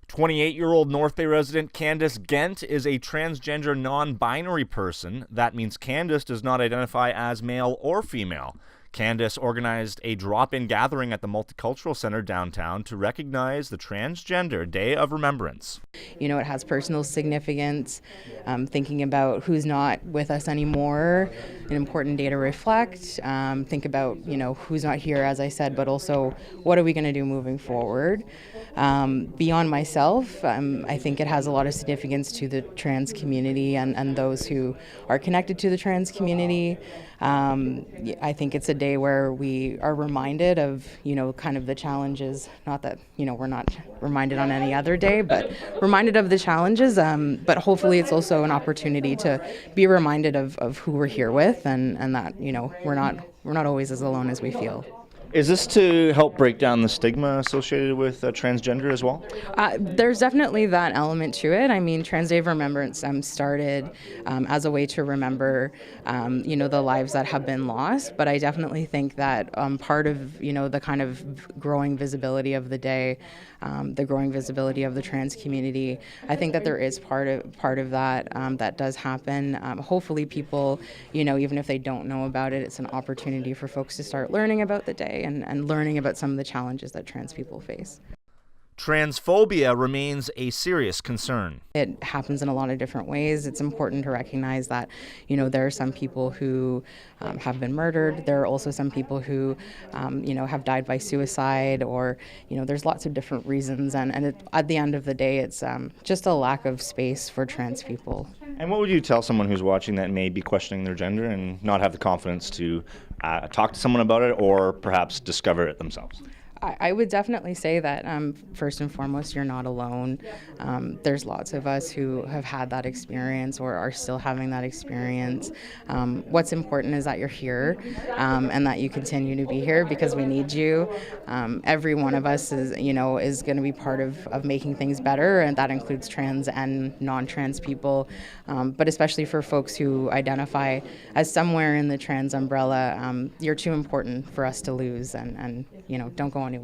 28-year-old North Bay resident Candace Gent is a transgender non-binary person. That means Candace does not identify as male or female. Candace organized a drop-in gathering at the Multicultural Center downtown to recognize the Transgender Day of Remembrance. You know, it has personal significance, thinking about who's not with us anymore, an important day to reflect, think about, who's not here, as I said, but also what are we going to do moving forward. Beyond myself, I think it has a lot of significance to the trans community and those who are connected to the trans community. I think it's a day where we are reminded of, kind of the challenges, not that, we're not reminded on any other day, but reminded of the challenges. But hopefully it's also an opportunity to be reminded of who we're here with and that, we're not always as alone as we feel. Is this to help break down the stigma associated with transgender as well? There's definitely that element to it. I mean, Trans Day of Remembrance started as a way to remember, the lives that have been lost. But I definitely think that part of, the kind of growing visibility of the day, the growing visibility of the trans community, I think that there is part of that that does happen. Hopefully people, even if they don't know about it, it's an opportunity for folks to start learning about the day and learning about some of the challenges that trans people face. Transphobia remains a serious concern. It happens in a lot of different ways. It's important to recognize that, there are some people who have been murdered. There are also some people who, have died by suicide or, there's lots of different reasons. And at the end of the day, it's just a lack of space for trans people. And what would you tell someone who's watching that may be questioning their gender and not have the confidence to talk to someone about it or perhaps discover it themselves? I would definitely say that first and foremost, you're not alone. There's lots of us who have had that experience or are still having that experience. What's important is that you're here and that you continue to be here because we need you. Every one of us is going to be part of making things better, and that includes trans and non-trans people. But especially for folks who identify as somewhere in the trans umbrella, you're too important for us to lose, and don't go anywhere.